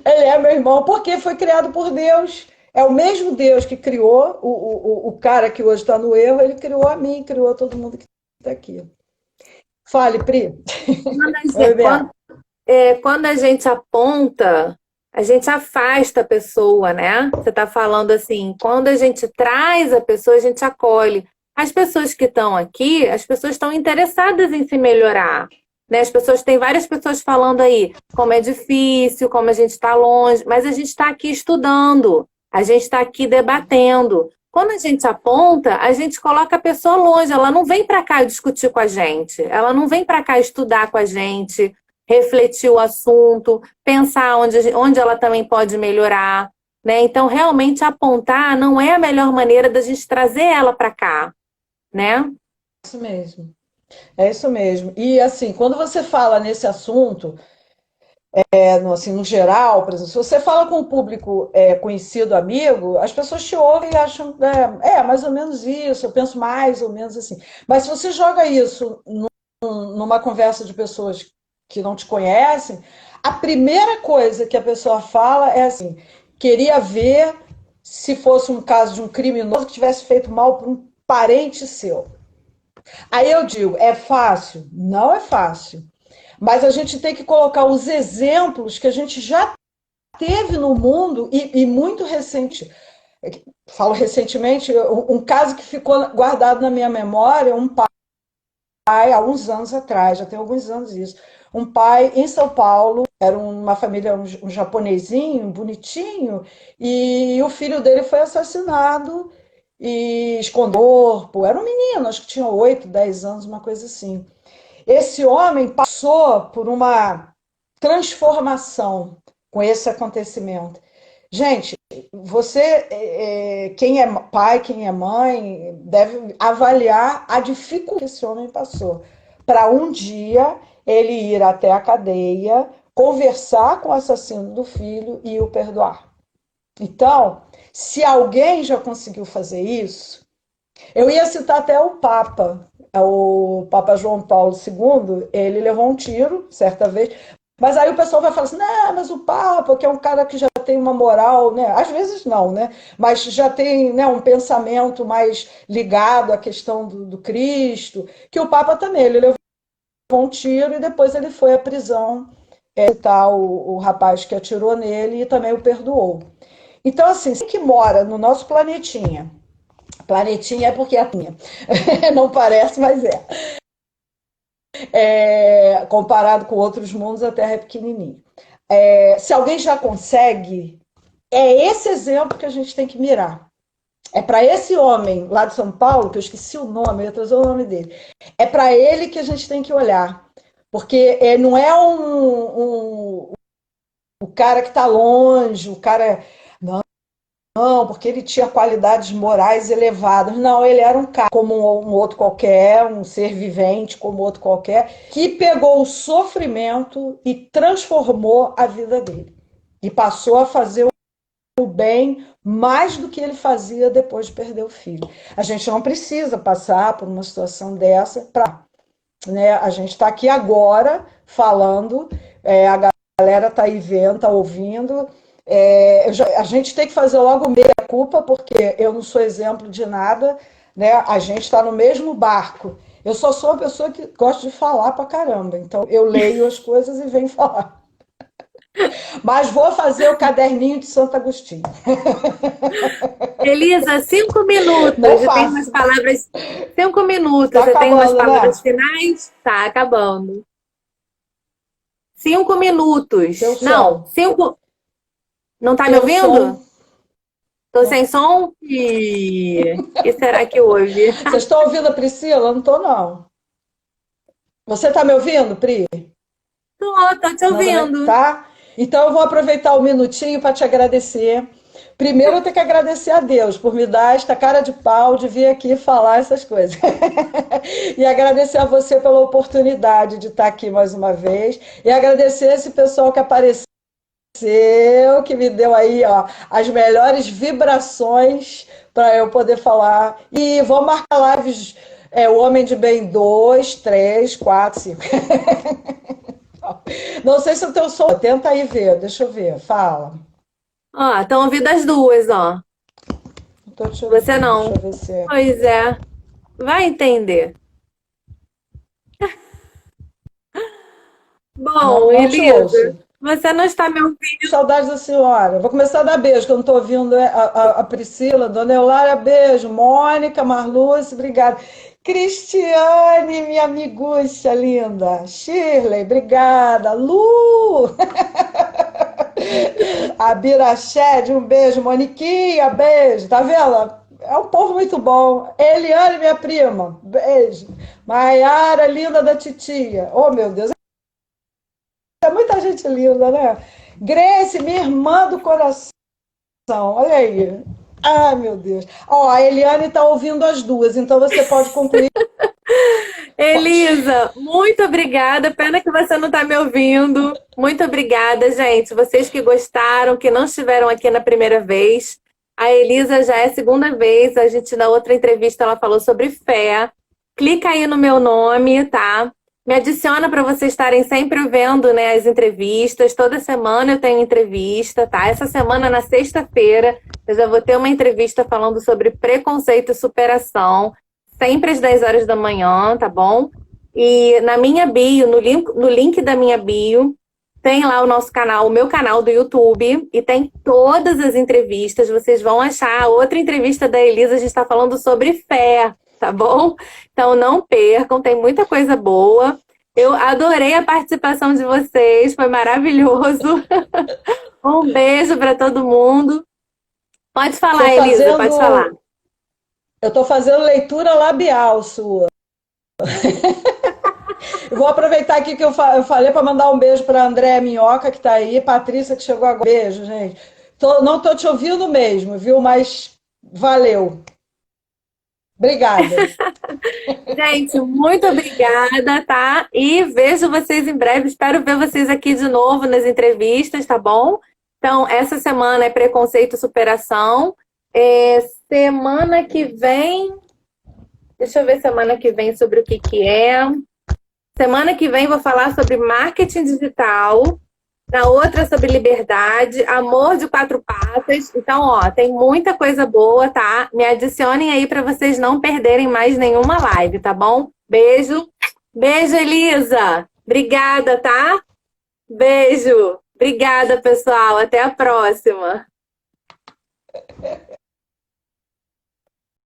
Ele é meu irmão porque foi criado por Deus. É o mesmo Deus que criou o cara que hoje está no erro, ele criou a mim, criou todo mundo que está aqui. Fale, Pri. Quando a gente aponta, a gente afasta a pessoa, né? Você está falando assim, quando a gente traz a pessoa, a gente acolhe. As pessoas que estão aqui, as pessoas estão interessadas em se melhorar, né? Tem várias pessoas falando aí como é difícil, como a gente está longe, mas a gente está aqui estudando, a gente está aqui debatendo. Quando a gente aponta, a gente coloca a pessoa longe, ela não vem para cá discutir com a gente, ela não vem para cá estudar com a gente, refletir o assunto, pensar onde ela também pode melhorar, né? Então, realmente apontar não é a melhor maneira da gente trazer ela para cá, né? Isso mesmo. É isso mesmo. E assim, quando você fala nesse assunto, assim, no geral, por exemplo, se você fala com um público conhecido, amigo, as pessoas te ouvem e acham, mais ou menos isso, eu penso mais ou menos assim. Mas se você joga isso numa conversa de pessoas que não te conhecem, a primeira coisa que a pessoa fala é assim: queria ver se fosse um caso de um criminoso que tivesse feito mal para um parente seu. Aí eu digo, é fácil? Não é fácil. Mas a gente tem que colocar os exemplos que a gente já teve no mundo e muito recente. Falo recentemente, um caso que ficou guardado na minha memória, um pai, há uns anos atrás, já tem alguns anos isso, um pai em São Paulo, era uma família, um japonesinho, bonitinho, e o filho dele foi assassinado e escondeu o corpo. Era um menino, acho que tinha 8, 10 anos, uma coisa assim. Esse homem passou por uma transformação com esse acontecimento. Gente, quem é pai, quem é mãe, deve avaliar a dificuldade que esse homem passou para um dia ele ir até a cadeia, conversar com o assassino do filho e o perdoar. Então, se alguém já conseguiu fazer isso, eu ia citar até o Papa João Paulo II, ele levou um tiro, certa vez, mas aí o pessoal vai falar assim, não, mas o Papa, que é um cara que já tem uma moral, né? Às vezes não, né? Mas já tem, né, um pensamento mais ligado à questão do Cristo, que o Papa também, ele levou um tiro e depois ele foi à prisão, o rapaz que atirou nele e também o perdoou. Então, assim, que mora no nosso planetinha, planetinha é porque é minha, não parece, mas comparado com outros mundos, a Terra é pequenininha. Se alguém já consegue, é esse exemplo que a gente tem que mirar. É para esse homem lá de São Paulo, que eu esqueci o nome, eu ia trazer o nome dele, é para ele que a gente tem que olhar. Porque não é o cara que está longe, o cara... Não, porque ele tinha qualidades morais elevadas. Não, ele era um cara como um outro qualquer, um ser vivente como outro qualquer, que pegou o sofrimento e transformou a vida dele. E passou a fazer o bem mais do que ele fazia depois de perder o filho. A gente não precisa passar por uma situação dessa para... Né? A gente está aqui agora falando, a galera está aí vendo, está ouvindo. A gente tem que fazer logo meia-culpa, porque eu não sou exemplo de nada, né? A gente está no mesmo barco. Eu só sou uma pessoa que gosta de falar pra caramba, então eu leio as coisas e venho falar. Mas vou fazer o caderninho de Santo Agostinho. Elisa, 5 minutos. Não Você tem faço. umas palavras. 5 minutos. Tá Você tem umas acabando, palavras né? finais? Tá acabando. 5 minutos. Teu Não, som. 5. Não tá me Teu som. ouvindo? Tô sem som? O que será que houve? Vocês estão ouvindo a Priscila? Eu não tô, não. Você tá me ouvindo, Pri? Tô te Não, também ouvindo. tá? Então eu vou aproveitar o minutinho para te agradecer. Primeiro eu tenho que agradecer a Deus por me dar esta cara de pau de vir aqui falar essas coisas. E agradecer a você pela oportunidade de estar aqui mais uma vez. E agradecer esse pessoal que apareceu, que me deu aí, ó, as melhores vibrações para eu poder falar. E vou marcar lives, o Homem de Bem 2, 3, 4, 5. Não sei se o teu som... Tenta aí ver, deixa eu ver, fala. Ó, estão ouvindo as duas, ó. Não tô te Você ouvindo, deixa não. eu ver se é. Pois é. Vai entender. Não, Bom, não te Elisa, ouço. Você não está me ouvindo? Saudades da senhora. Vou começar a dar beijo, que eu não estou ouvindo a Priscila, Dona Eulália, beijo. Mônica, Marluce, obrigada. Cristiane, minha amigucha linda. Shirley, obrigada. Lu! A Birached, um beijo. Moniquinha, beijo. Tá vendo? É um povo muito bom. Eliane, minha prima, beijo. Maiara, linda da titia. Oh, meu Deus. É muita gente linda, né? Grace, minha irmã do coração. Olha aí. Ai, meu Deus. Ó, a Eliane está ouvindo as duas, então você pode concluir. Pode. Elisa, muito obrigada. Pena que você não está me ouvindo. Muito obrigada, gente. Vocês que gostaram, que não estiveram aqui na primeira vez. A Elisa já é a segunda vez. A gente, na outra entrevista, ela falou sobre fé. Clica aí no meu nome, tá? Me adiciona para vocês estarem sempre vendo, né, as entrevistas. Toda semana eu tenho entrevista, tá? Essa semana, na sexta-feira, eu já vou ter uma entrevista falando sobre preconceito e superação. Sempre às 10 horas da manhã, tá bom? E na minha bio, no link da minha bio, tem lá o nosso canal, o meu canal do YouTube, e tem todas as entrevistas. Vocês vão achar outra entrevista da Elisa, a gente está falando sobre fé, tá bom? Então não percam, tem muita coisa boa. Eu adorei a participação de vocês, foi maravilhoso. Um beijo para todo mundo. Pode Tô falar, Elisa, pode falar. fazendo. Eu estou fazendo leitura labial sua. Eu vou aproveitar aqui que eu falei para mandar um beijo para Andréa Minhoca, que está aí, Patrícia, que chegou agora. Beijo, gente. Não estou te ouvindo mesmo, viu? Mas valeu. Obrigada. Gente, muito obrigada, tá? E vejo vocês em breve. Espero ver vocês aqui de novo nas entrevistas, tá bom? Então, essa semana é preconceito e superação. Semana que vem. Deixa eu ver semana que vem sobre o que que é. Semana que vem vou falar sobre marketing digital. Na outra sobre liberdade, amor de quatro patas. Então, ó, tem muita coisa boa, tá? Me adicionem aí para vocês não perderem mais nenhuma live, tá bom? Beijo. Beijo, Elisa. Obrigada, tá? Beijo. Obrigada, pessoal. Até a próxima.